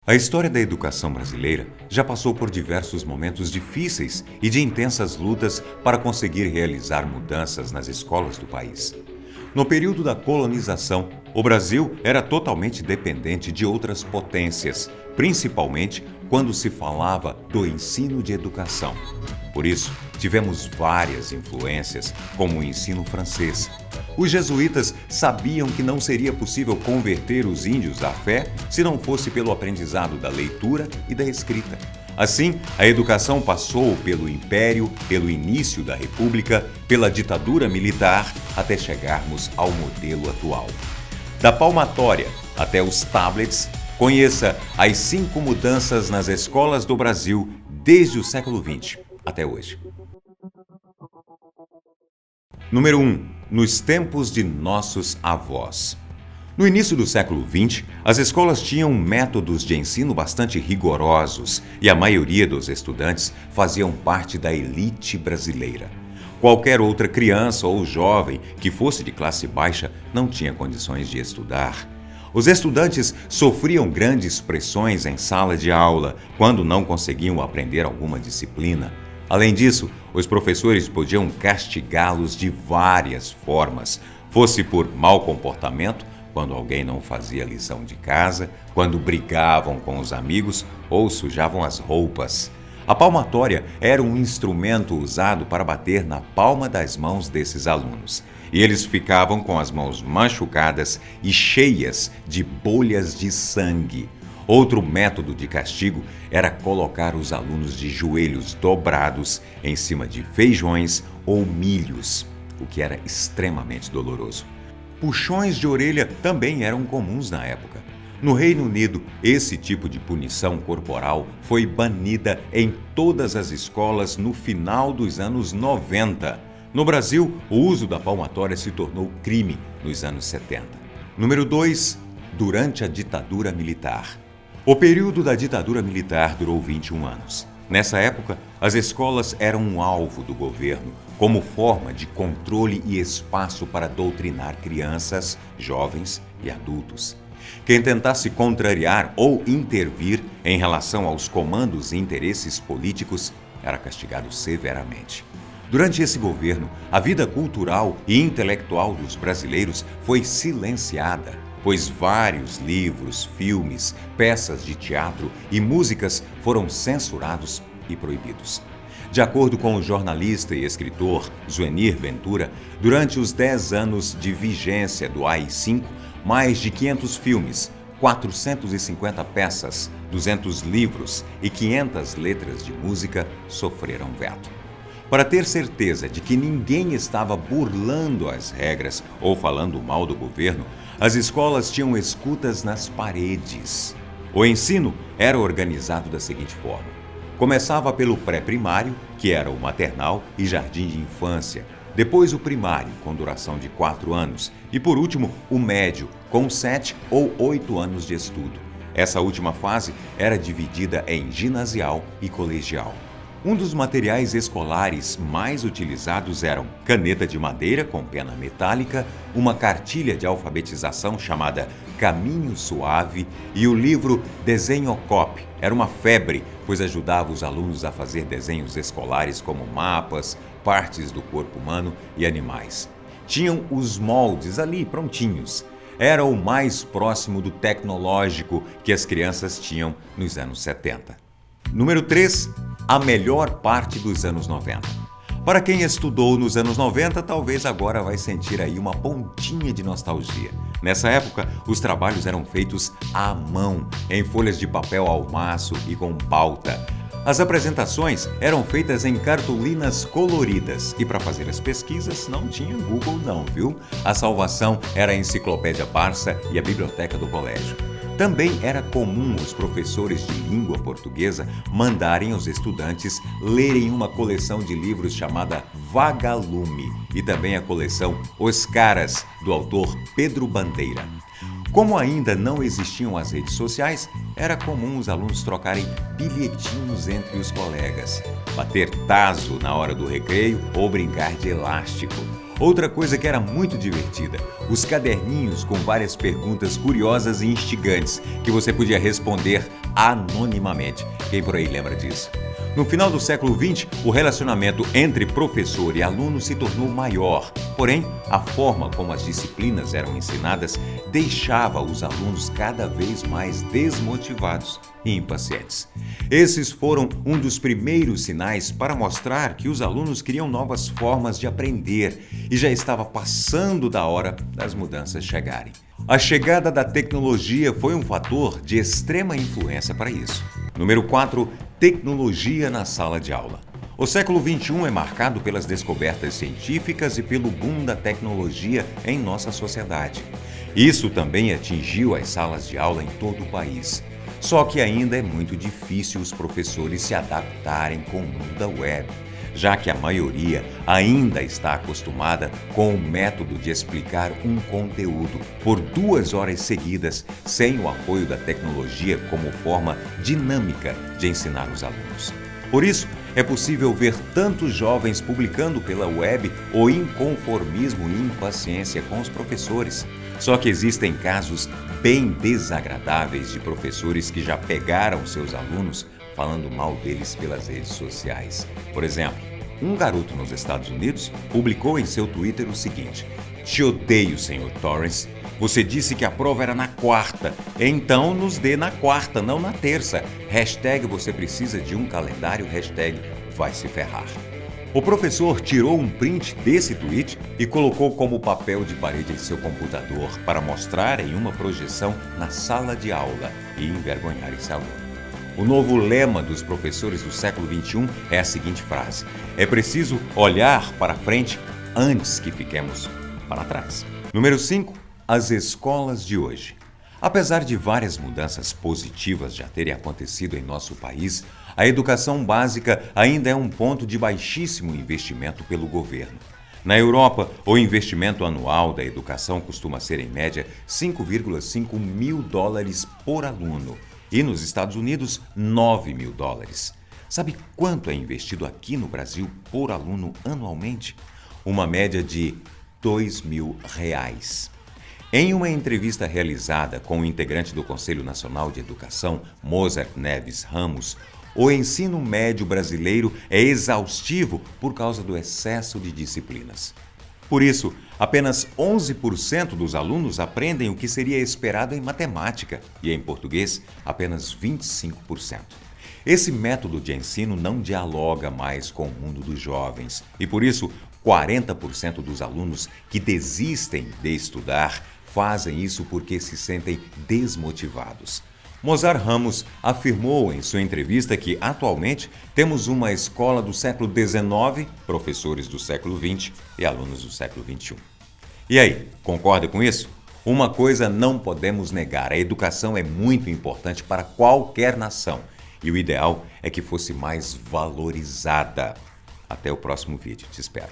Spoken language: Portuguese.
A história da educação brasileira já passou por diversos momentos difíceis e de intensas lutas para conseguir realizar mudanças nas escolas do país. No período da colonização, o Brasil era totalmente dependente de outras potências, principalmente quando se falava do ensino de educação. Por isso, tivemos várias influências, como o ensino francês. Os jesuítas sabiam que não seria possível converter os índios à fé se não fosse pelo aprendizado da leitura e da escrita. Assim, a educação passou pelo Império, pelo início da República, pela ditadura militar, até chegarmos ao modelo atual. Da palmatória até os tablets, conheça as 5 mudanças nas escolas do Brasil desde o século XX até hoje. Número 1. Nos tempos de nossos avós. No início do século XX, as escolas tinham métodos de ensino bastante rigorosos e a maioria dos estudantes faziam parte da elite brasileira. Qualquer outra criança ou jovem que fosse de classe baixa não tinha condições de estudar. Os estudantes sofriam grandes pressões em sala de aula quando não conseguiam aprender alguma disciplina. Além disso, os professores podiam castigá-los de várias formas, fosse por mau comportamento, quando alguém não fazia lição de casa, quando brigavam com os amigos ou sujavam as roupas. A palmatória era um instrumento usado para bater na palma das mãos desses alunos, e eles ficavam com as mãos machucadas e cheias de bolhas de sangue. Outro método de castigo era colocar os alunos de joelhos dobrados em cima de feijões ou milhos, o que era extremamente doloroso. Puxões de orelha também eram comuns na época. No Reino Unido, esse tipo de punição corporal foi banida em todas as escolas no final dos anos 90. No Brasil, o uso da palmatória se tornou crime nos anos 70. Número 2. Durante a ditadura militar. O período da ditadura militar durou 21 anos. Nessa época, as escolas eram um alvo do governo, como forma de controle e espaço para doutrinar crianças, jovens e adultos. Quem tentasse contrariar ou intervir em relação aos comandos e interesses políticos era castigado severamente. Durante esse governo, a vida cultural e intelectual dos brasileiros foi silenciada, pois vários livros, filmes, peças de teatro e músicas foram censurados e proibidos. De acordo com o jornalista e escritor Zuenir Ventura, durante os 10 anos de vigência do AI-5, mais de 500 filmes, 450 peças, 200 livros e 500 letras de música sofreram veto. Para ter certeza de que ninguém estava burlando as regras ou falando mal do governo, as escolas tinham escutas nas paredes. O ensino era organizado da seguinte forma: começava pelo pré-primário, que era o maternal e jardim de infância, depois o primário, com duração de 4 anos, e por último o médio, com 7 ou 8 anos de estudo. Essa última fase era dividida em ginasial e colegial. Um dos materiais escolares mais utilizados eram caneta de madeira com pena metálica, uma cartilha de alfabetização chamada Caminho Suave e o livro Desenhocop. Era uma febre, pois ajudava os alunos a fazer desenhos escolares como mapas, partes do corpo humano e animais. Tinham os moldes ali prontinhos. Era o mais próximo do tecnológico que as crianças tinham nos anos 70. Número 3. A melhor parte dos anos 90. Para quem estudou nos anos 90, talvez agora vai sentir aí uma pontinha de nostalgia. Nessa época, os trabalhos eram feitos à mão, em folhas de papel ao maço e com pauta. As apresentações eram feitas em cartolinas coloridas e para fazer as pesquisas não tinha Google não, viu? A salvação era a Enciclopédia Barça e a biblioteca do colégio. Também era comum os professores de língua portuguesa mandarem os estudantes lerem uma coleção de livros chamada Vagalume e também a coleção Os Caras, do autor Pedro Bandeira. Como ainda não existiam as redes sociais, era comum os alunos trocarem bilhetinhos entre os colegas, bater tazo na hora do recreio ou brincar de elástico. Outra coisa que era muito divertida, os caderninhos com várias perguntas curiosas e instigantes que você podia responder anonimamente. Quem por aí lembra disso? No final do século XX, o relacionamento entre professor e aluno se tornou maior. Porém, a forma como as disciplinas eram ensinadas deixava os alunos cada vez mais desmotivados e impacientes. Esses foram um dos primeiros sinais para mostrar que os alunos queriam novas formas de aprender e já estava passando da hora das mudanças chegarem. A chegada da tecnologia foi um fator de extrema influência para isso. Número 4. Tecnologia na sala de aula. O século XXI é marcado pelas descobertas científicas e pelo boom da tecnologia em nossa sociedade. Isso também atingiu as salas de aula em todo o país. Só que ainda é muito difícil os professores se adaptarem com o mundo da web, já que a maioria ainda está acostumada com o método de explicar um conteúdo por 2 horas seguidas, sem o apoio da tecnologia como forma dinâmica de ensinar os alunos. Por isso, é possível ver tantos jovens publicando pela web o inconformismo e impaciência com os professores. Só que existem casos bem desagradáveis de professores que já pegaram seus alunos falando mal deles pelas redes sociais. Por exemplo, um garoto nos Estados Unidos publicou em seu Twitter o seguinte: "Te odeio, Sr. Torrance. Você disse que a prova era na quarta, então nos dê na quarta, não na terça. Hashtag você precisa de um calendário, hashtag vai se ferrar." O professor tirou um print desse tweet e colocou como papel de parede em seu computador para mostrar em uma projeção na sala de aula e envergonhar esse aluno. O novo lema dos professores do século XXI é a seguinte frase: "É preciso olhar para frente antes que fiquemos para trás." Número 5. As escolas de hoje. Apesar de várias mudanças positivas já terem acontecido em nosso país, a educação básica ainda é um ponto de baixíssimo investimento pelo governo. Na Europa, o investimento anual da educação costuma ser, em média, $5,5 mil por aluno e nos Estados Unidos, $9 mil. Sabe quanto é investido aqui no Brasil por aluno anualmente? Uma média de R$2.000. Em uma entrevista realizada com o integrante do Conselho Nacional de Educação, Mozart Neves Ramos, o ensino médio brasileiro é exaustivo por causa do excesso de disciplinas. Por isso, apenas 11% dos alunos aprendem o que seria esperado em matemática e, em português, apenas 25%. Esse método de ensino não dialoga mais com o mundo dos jovens e, por isso, 40% dos alunos que desistem de estudar fazem isso porque se sentem desmotivados. Mozart Ramos afirmou em sua entrevista que, atualmente, temos uma escola do século XIX, professores do século XX e alunos do século XXI. E aí, concorda com isso? Uma coisa não podemos negar: a educação é muito importante para qualquer nação e o ideal é que fosse mais valorizada. Até o próximo vídeo, te espero.